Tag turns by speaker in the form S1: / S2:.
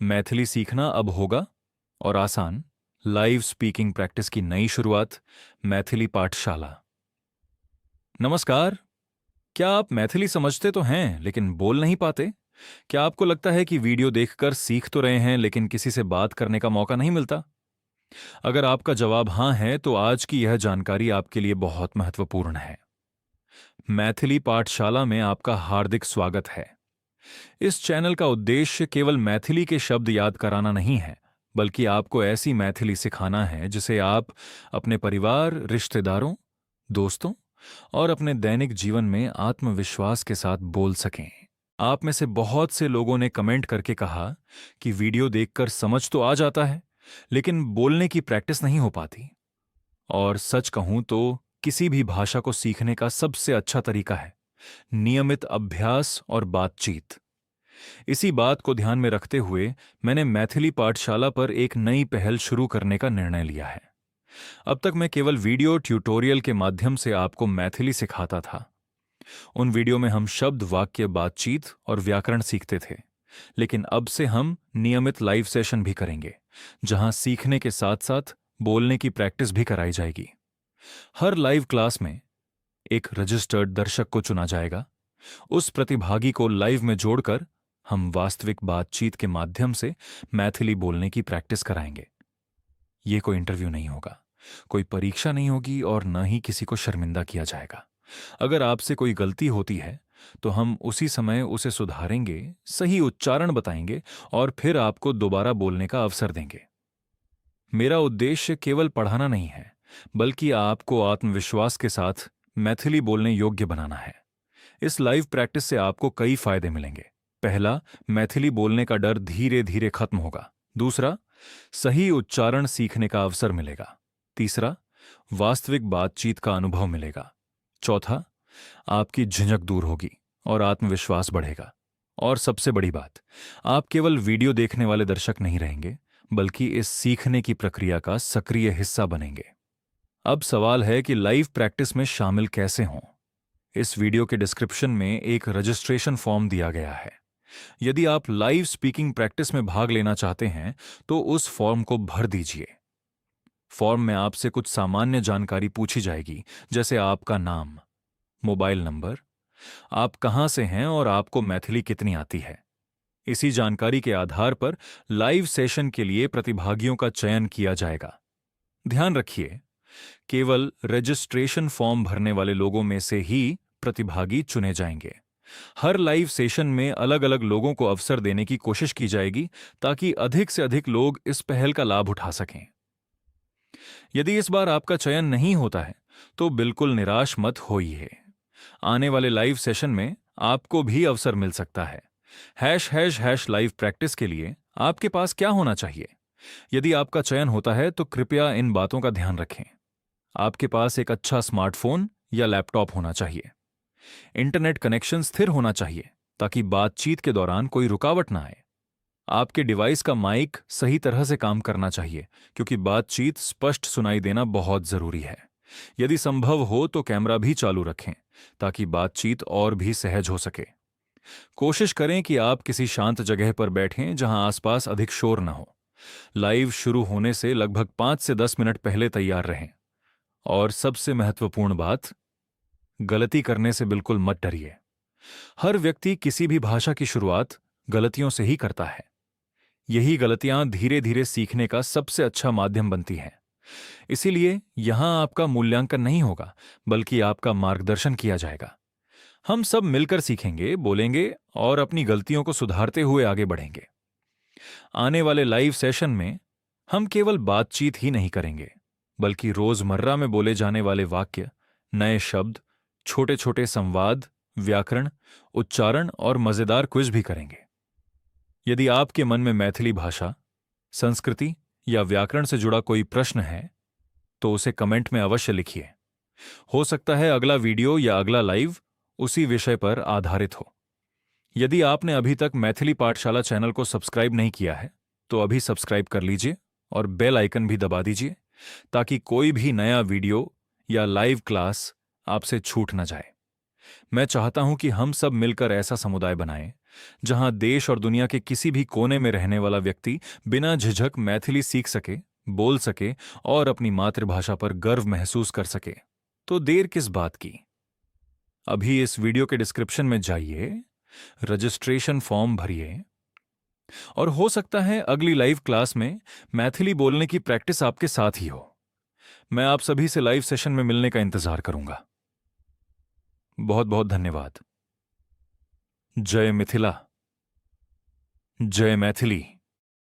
S1: मैथिली सीखना अब होगा और आसान। लाइव स्पीकिंग प्रैक्टिस की नई शुरुआत, मैथिली पाठशाला। नमस्कार। क्या आप मैथिली समझते तो हैं लेकिन बोल नहीं पाते? क्या आपको लगता है कि वीडियो देखकर सीख तो रहे हैं लेकिन किसी से बात करने का मौका नहीं मिलता? अगर आपका जवाब हाँ है तो आज की यह जानकारी आपके लिए बहुत महत्वपूर्ण है। मैथिली पाठशाला में आपका हार्दिक स्वागत है। इस चैनल का उद्देश्य केवल मैथिली के शब्द याद कराना नहीं है, बल्कि आपको ऐसी मैथिली सिखाना है जिसे आप अपने परिवार, रिश्तेदारों, दोस्तों और अपने दैनिक जीवन में आत्मविश्वास के साथ बोल सकें। आप में से बहुत से लोगों ने कमेंट करके कहा कि वीडियो देखकर समझ तो आ जाता है, लेकिन बोलने की प्रैक्टिस नहीं हो पाती। और सच कहूं तो किसी भी भाषा को सीखने का सबसे अच्छा तरीका है नियमित अभ्यास और बातचीत। इसी बात को ध्यान में रखते हुए मैंने मैथिली पाठशाला पर एक नई पहल शुरू करने का निर्णय लिया है। अब तक मैं केवल वीडियो ट्यूटोरियल के माध्यम से आपको मैथिली सिखाता था। उन वीडियो में हम शब्द, वाक्य, बातचीत और व्याकरण सीखते थे। लेकिन अब से हम नियमित लाइव सेशन भी करेंगे, जहां सीखने के साथ साथ बोलने की प्रैक्टिस भी कराई जाएगी। हर लाइव क्लास में एक रजिस्टर्ड दर्शक को चुना जाएगा। उस प्रतिभागी को लाइव में जोड़कर हम वास्तविक बातचीत के माध्यम से मैथिली बोलने की प्रैक्टिस कराएंगे। ये कोई इंटरव्यू नहीं होगा, कोई परीक्षा नहीं होगी और न ही किसी को शर्मिंदा किया जाएगा। अगर आपसे कोई गलती होती है तो हम उसी समय उसे सुधारेंगे, सही उच्चारण बताएंगे और फिर आपको दोबारा बोलने का अवसर देंगे। मेरा उद्देश्य केवल पढ़ाना नहीं है, बल्कि आपको आत्मविश्वास के साथ मैथिली बोलने योग्य बनाना है। इस लाइव प्रैक्टिस से आपको कई फायदे मिलेंगे। पहला, मैथिली बोलने का डर धीरे धीरे खत्म होगा। दूसरा, सही उच्चारण सीखने का अवसर मिलेगा। तीसरा, वास्तविक बातचीत का अनुभव मिलेगा। चौथा, आपकी झिझक दूर होगी और आत्मविश्वास बढ़ेगा। और सबसे बड़ी बात, आप केवल वीडियो देखने वाले दर्शक नहीं रहेंगे, बल्कि इस सीखने की प्रक्रिया का सक्रिय हिस्सा बनेंगे। अब सवाल है कि लाइव प्रैक्टिस में शामिल कैसे हों। इस वीडियो के डिस्क्रिप्शन में एक रजिस्ट्रेशन फॉर्म दिया गया है। यदि आप लाइव स्पीकिंग प्रैक्टिस में भाग लेना चाहते हैं तो उस फॉर्म को भर दीजिए। फॉर्म में आपसे कुछ सामान्य जानकारी पूछी जाएगी, जैसे आपका नाम, मोबाइल नंबर, आप कहां से हैं और आपको मैथिली कितनी आती है। इसी जानकारी के आधार पर लाइव सेशन के लिए प्रतिभागियों का चयन किया जाएगा। ध्यान रखिए, केवल रजिस्ट्रेशन फॉर्म भरने वाले लोगों में से ही प्रतिभागी चुने जाएंगे। हर लाइव सेशन में अलग अलग लोगों को अवसर देने की कोशिश की जाएगी, ताकि अधिक से अधिक लोग इस पहल का लाभ उठा सकें। यदि इस बार आपका चयन नहीं होता है तो बिल्कुल निराश मत होइए। आने वाले लाइव सेशन में आपको भी अवसर मिल सकता है। ### लाइव प्रैक्टिस के लिए आपके पास क्या होना चाहिए? यदि आपका चयन होता है तो कृपया इन बातों का ध्यान रखें। आपके पास एक अच्छा स्मार्टफोन या लैपटॉप होना चाहिए। इंटरनेट कनेक्शन स्थिर होना चाहिए ताकि बातचीत के दौरान कोई रुकावट ना आए। आपके डिवाइस का माइक सही तरह से काम करना चाहिए, क्योंकि बातचीत स्पष्ट सुनाई देना बहुत जरूरी है। यदि संभव हो तो कैमरा भी चालू रखें ताकि बातचीत और भी सहज हो सके। कोशिश करें कि आप किसी शांत जगह पर बैठें जहां आसपास अधिक शोर न हो। लाइव शुरू होने से लगभग 5 से 10 मिनट पहले तैयार रहें। और सबसे महत्वपूर्ण बात, गलती करने से बिल्कुल मत डरिए। हर व्यक्ति किसी भी भाषा की शुरुआत गलतियों से ही करता है। यही गलतियां धीरे धीरे सीखने का सबसे अच्छा माध्यम बनती हैं। इसीलिए यहां आपका मूल्यांकन नहीं होगा, बल्कि आपका मार्गदर्शन किया जाएगा। हम सब मिलकर सीखेंगे, बोलेंगे और अपनी गलतियों को सुधारते हुए आगे बढ़ेंगे। आने वाले लाइव सेशन में हम केवल बातचीत ही नहीं करेंगे, बल्कि रोजमर्रा में बोले जाने वाले वाक्य, नए शब्द, छोटे छोटे संवाद, व्याकरण, उच्चारण और मजेदार क्विज भी करेंगे। यदि आपके मन में मैथिली भाषा, संस्कृति या व्याकरण से जुड़ा कोई प्रश्न है तो उसे कमेंट में अवश्य लिखिए। हो सकता है अगला वीडियो या अगला लाइव उसी विषय पर आधारित हो। यदि आपने अभी तक मैथिली पाठशाला चैनल को सब्सक्राइब नहीं किया है तो अभी सब्सक्राइब कर लीजिए और बेल आइकन भी दबा दीजिए, ताकि कोई भी नया वीडियो या लाइव क्लास आपसे छूट न जाए। मैं चाहता हूं कि हम सब मिलकर ऐसा समुदाय बनाएं जहां देश और दुनिया के किसी भी कोने में रहने वाला व्यक्ति बिना झिझक मैथिली सीख सके, बोल सके और अपनी मातृभाषा पर गर्व महसूस कर सके। तो देर किस बात की? अभी इस वीडियो के डिस्क्रिप्शन में जाइए, रजिस्ट्रेशन फॉर्म भरिए और हो सकता है अगली लाइव क्लास में मैथिली बोलने की प्रैक्टिस आपके साथ ही हो। मैं आप सभी से लाइव सेशन में मिलने का इंतजार करूंगा। बहुत बहुत धन्यवाद। जय मिथिला, जय मैथिली।